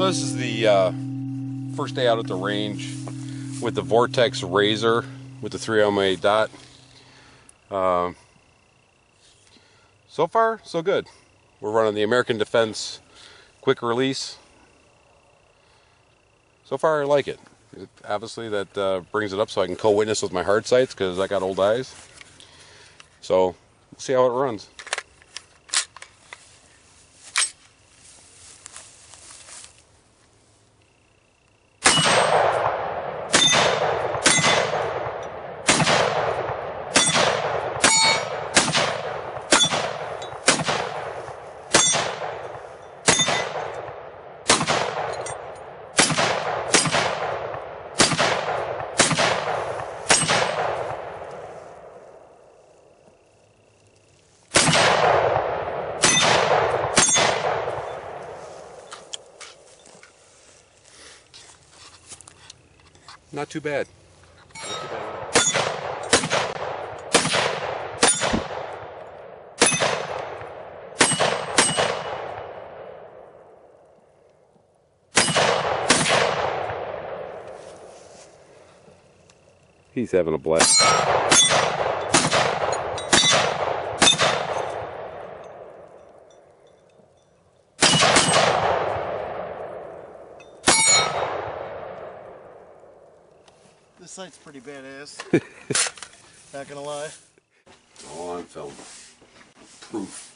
So this is the first day out at the range with the Vortex Razor with the 308 dot. So far, so good. We're running the American Defense quick release. So far, I like it. Obviously, that brings it up so I can co-witness with my hard sights because I got old eyes. So, we'll see how it runs. Not too bad. Not too bad. He's having a blast. This sight's pretty badass. Not gonna lie. All on film. Proof.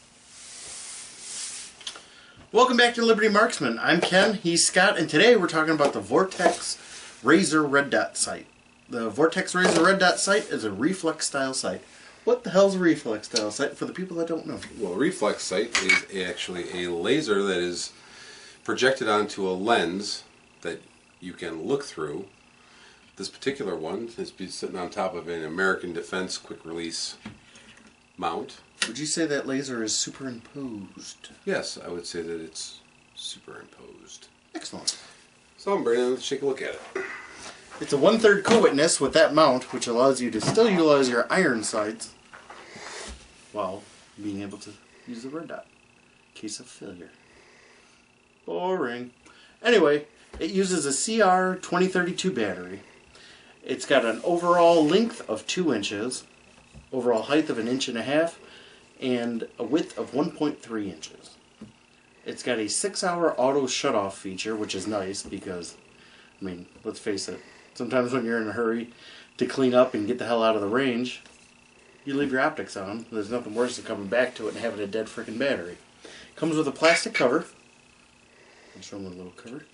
Welcome back to Liberty Marksman. I'm Ken, he's Scott, and today we're talking about the Vortex Razor Red Dot sight. The Vortex Razor Red Dot sight is a reflex style sight. What the hell's a reflex style sight for the people that don't know? Well, a reflex sight is actually a laser that is projected onto a lens that you can look through. This particular one is sitting on top of an American Defense quick release mount. Would you say that laser is superimposed? Yes, I would say that it's superimposed. Excellent. So Brandon, let's take a look at it. It's a 1/3 co-witness with that mount, which allows you to still utilize your iron sights while being able to use the red dot in case of failure. Boring. Anyway, it uses a CR2032 battery. It's got an overall length of 2 inches, overall height of 1.5 inches, and a width of 1.3 inches. It's got a 6-hour auto shutoff feature, which is nice because, I mean, let's face it, sometimes when you're in a hurry to clean up and get the hell out of the range, you leave your optics on. There's nothing worse than coming back to it and having a dead freaking battery. Comes with a plastic cover. I'll show them a little cover.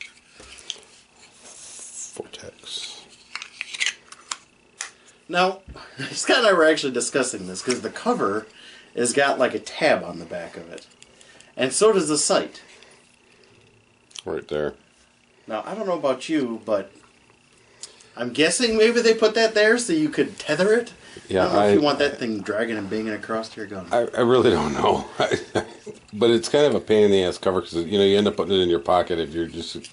Vortex. Now, Scott and I were actually discussing this because the cover has got like a tab on the back of it. And so does the sight. Right there. Now, I don't know about you, but I'm guessing maybe they put that there so you could tether it. Yeah, I don't know if you want that thing dragging and banging across to your gun. I really don't know. But it's kind of a pain in the ass cover because you end up putting it in your pocket if you're just...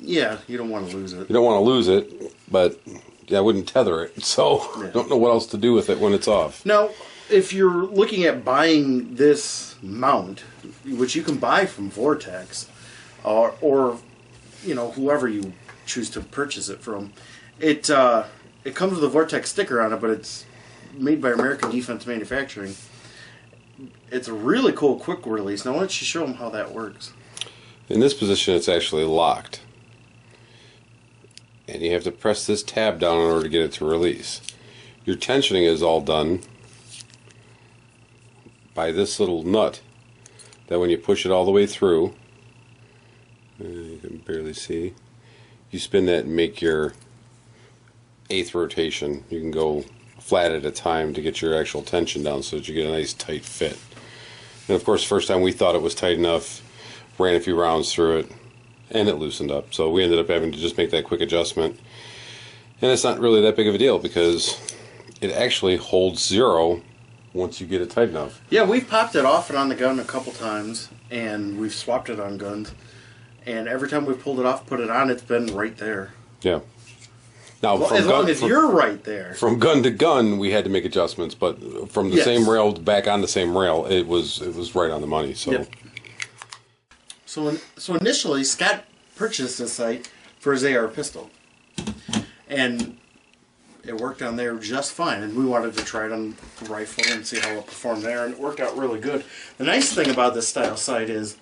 Yeah, you don't want to lose it. You don't want to lose it, but I wouldn't tether it, so I don't know what else to do with it when it's off. Now, if you're looking at buying this mount, which you can buy from Vortex, or you know, whoever you choose to purchase it from, it comes with a Vortex sticker on it, but it's made by American Defense Manufacturing. It's a really cool quick release. Now, why don't you show them how that works? In this position, it's actually locked. And you have to press this tab down in order to get it to release. Your tensioning is all done by this little nut that when you push it all the way through, you can barely see, you spin that and make your 1/8 rotation. You can go flat at a time to get your actual tension down so that you get a nice tight fit. And of course, first time we thought it was tight enough, ran a few rounds through it, and it loosened up. So we ended up having to just make that quick adjustment. And it's not really that big of a deal because it actually holds 0 once you get it tight enough. Yeah, we've popped it off and on the gun a couple times, and we've swapped it on guns. And every time we've pulled it off, put it on, it's been right there. Yeah. Now, well, as long as you're right there. From gun to gun, we had to make adjustments, but from the same rail back on the same rail, it was right on the money. So, yep. So initially, Scott purchased this sight for his AR pistol. And it worked on there just fine. And we wanted to try it on the rifle and see how it performed there. And it worked out really good. The nice thing about this style sight is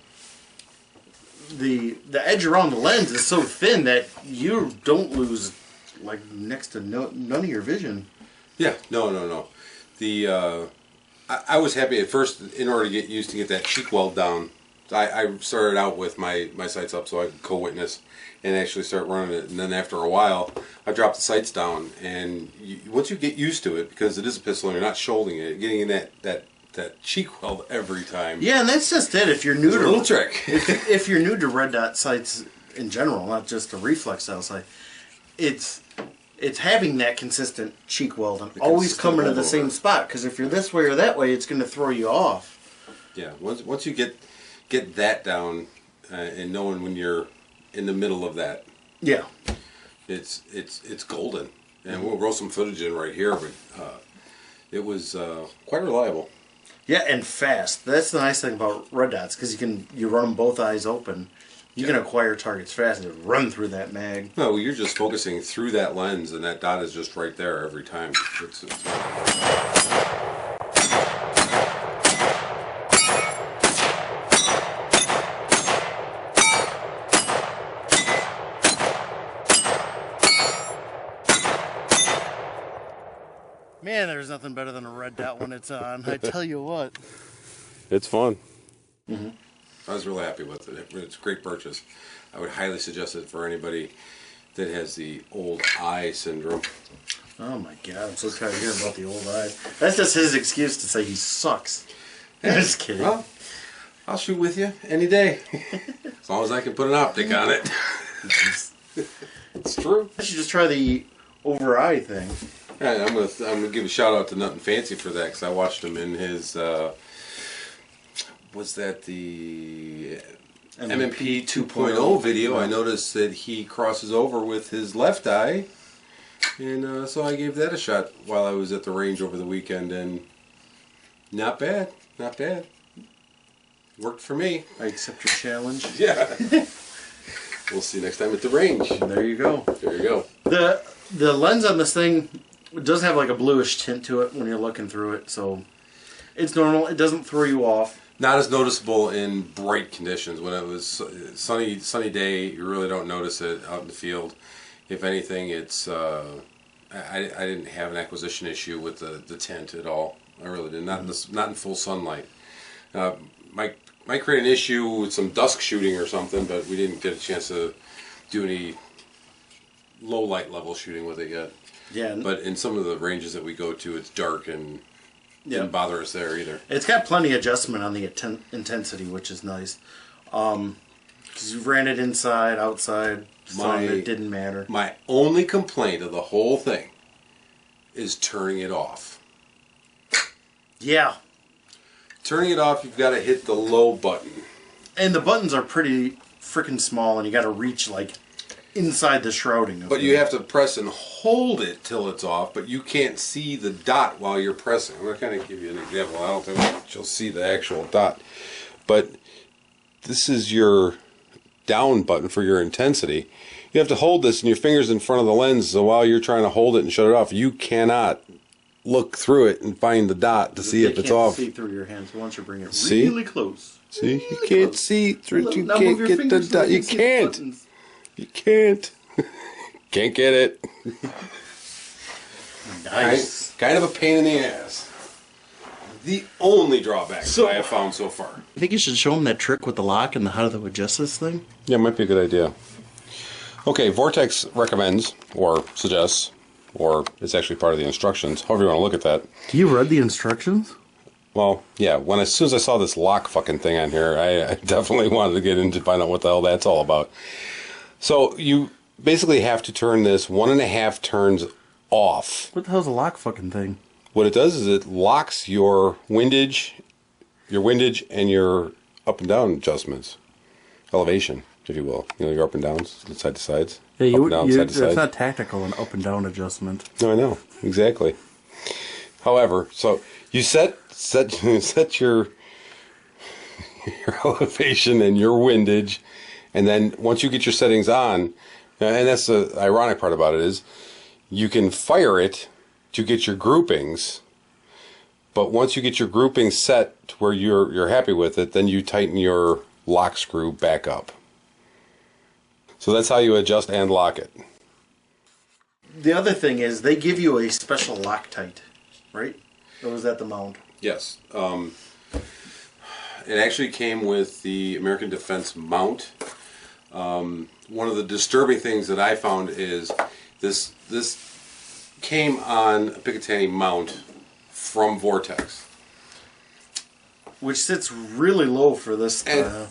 the edge around the lens is so thin that you don't lose like next to none of your vision. Yeah, no. I was happy at first in order to get used to get that cheek weld down. I started out with my sights up so I could co-witness and actually start running it. And then after a while, I dropped the sights down. And once you get used to it, because it is a pistol and you're not shouldering it, getting in that cheek weld every time. Yeah, and that's just it. If you're new to a little trick. if you're new to red dot sights in general, not just a reflex style sight, it's having that consistent cheek weld and always coming to the same spot. Because if you're this way or that way, it's going to throw you off. Yeah, once you get that down and knowing when you're in the middle of that, yeah, it's golden. And we'll roll some footage in right here, but it was quite reliable. Yeah, and fast. That's the nice thing about red dots, because you run them both eyes open. You can acquire targets fast and run through that mag. No, you're just focusing through that lens, and that dot is just right there every time. It's Man, there's nothing better than a red dot when it's on. I tell you what. It's fun. Mm-hmm. I was really happy with it. It's a great purchase. I would highly suggest it for anybody that has the old eye syndrome. Oh my god, I'm so tired of hearing about the old eye. That's just his excuse to say he sucks. Hey, I'm just kidding. Well, I'll shoot with you any day. As long as I can put an optic on it. It's true. I should just try the over eye thing. Yeah, I'm gonna give a shout out to Nothing Fancy for that, because I watched him in his was that the MMP 2.0 video. I noticed that he crosses over with his left eye, and so I gave that a shot while I was at the range over the weekend, and not bad, not bad. Worked for me. I accept your challenge. Yeah. We'll see you next time at the range. There you go. There you go. The lens on this thing does have like a bluish tint to it when you're looking through it, so it's normal. It doesn't throw you off. Not as noticeable in bright conditions. When it was sunny day, you really don't notice it out in the field. If anything, it's I didn't have an acquisition issue with the tint at all. I really did not. Not in full sunlight. Might create an issue with some dusk shooting or something, but we didn't get a chance to do any low light level shooting with it yet. Yeah. But in some of the ranges that we go to, it's dark and didn't bother us there either. It's got plenty of adjustment on the intensity, which is nice. Because you ran it inside, outside, sun, it didn't matter. My only complaint of the whole thing is turning it off. Yeah. Turning it off, you've got to hit the low button. And the buttons are pretty freaking small, and you got to reach like inside the shrouding. But you have to press and hold it till it's off, but you can't see the dot while you're pressing. I'm going to kind of give you an example. I don't think you'll see the actual dot. But this is your down button for your intensity. You have to hold this and your fingers in front of the lens, so while you're trying to hold it and shut it off, you cannot look through it and find the dot to see if it's off. You can't see through your hands once you bring it really close. See, you can't see through. You can't get the dot. You can't. You can't. Can't get it. Nice. Kind of a pain in the ass. The only drawback I have found so far. I think you should show them that trick with the lock and how to adjust this thing. Yeah, it might be a good idea. Okay, Vortex recommends, or suggests, or it's actually part of the instructions, however you want to look at that. You read the instructions? Well, yeah, as soon as I saw this lock fucking thing on here, I definitely wanted to get in to find out what the hell that's all about. So you basically have to turn this 1.5 turns off. What the hell's a lock fucking thing? What it does is it locks your windage and your up and down adjustments, elevation, if you will. You know, your up and downs, side to sides. Yeah, up and down, side to side. It's not tactical, an up and down adjustment. No, I know exactly. However, so you set your elevation and your windage And then once you get your settings on, and that's the ironic part about it is, you can fire it to get your groupings, but once you get your groupings set to where you're happy with it, then you tighten your lock screw back up. So that's how you adjust and lock it. The other thing is they give you a special Loctite, right? Or was that the mount? Yes. It actually came with the American Defense mount. One of the disturbing things that I found is this came on a Picatinny mount from Vortex. Which sits really low for this.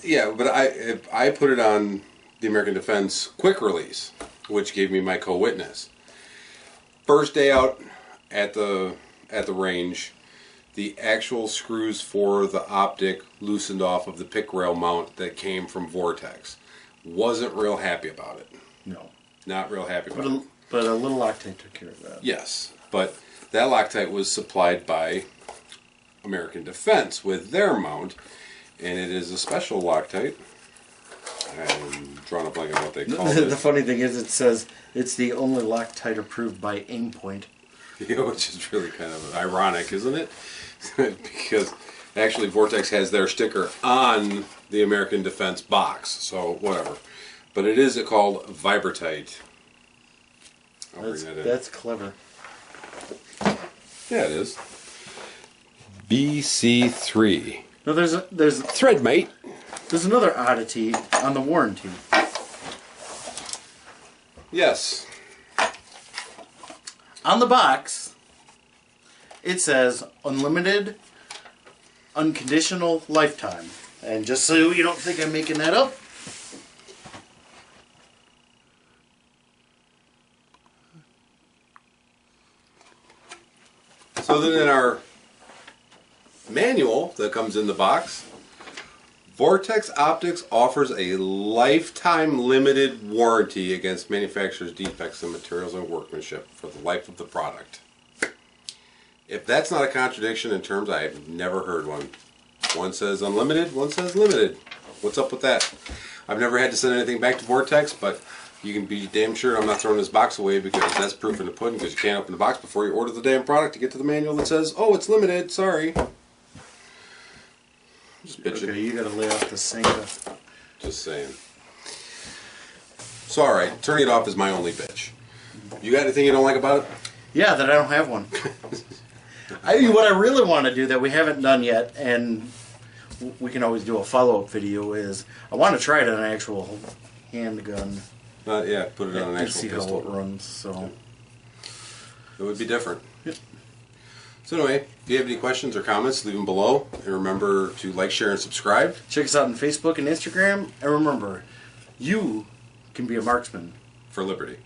Yeah, but I put it on the American Defense quick release, which gave me my co-witness. First day out at the range, the actual screws for the optic loosened off of the pick rail mount that came from Vortex. Wasn't real happy about it. No. Not real happy about it. But a little Loctite took care of that. Yes, but that Loctite was supplied by American Defense with their mount, and it is a special Loctite. I'm drawing a blank on what they call it. The funny thing is, it says it's the only Loctite approved by Aimpoint. Yeah, which is really kind of ironic, isn't it? Because actually Vortex has their sticker on the American Defense box, so whatever. But it is called Vibratite. That's clever. Yeah, it is. BC3. No, there's Thread, mate. There's another oddity on the warranty. Yes. On the box, it says unlimited, unconditional lifetime. And just so you don't think I'm making that up, so then in our manual that comes in the box, Vortex Optics offers a lifetime limited warranty against manufacturer's defects in materials and workmanship for the life of the product. If that's not a contradiction in terms, I have never heard one. One says unlimited, one says limited. What's up with that? I've never had to send anything back to Vortex, but you can be damn sure I'm not throwing this box away because that's proof in the pudding, because you can't open the box before you order the damn product to get to the manual that says, oh, it's limited, sorry. Just bitching. Okay, you gotta lay off the sink. Just saying. So, alright, turning it off is my only bitch. You got anything you don't like about it? Yeah, that I don't have one. What I really want to do that we haven't done yet, and we can always do a follow-up video, is I want to try it on an actual handgun. Yeah, put it on an and actual see pistol. how it runs. So it would be different. Yep. So anyway, if you have any questions or comments, leave them below. And remember to like, share, and subscribe. Check us out on Facebook and Instagram. And remember, you can be a marksman For liberty.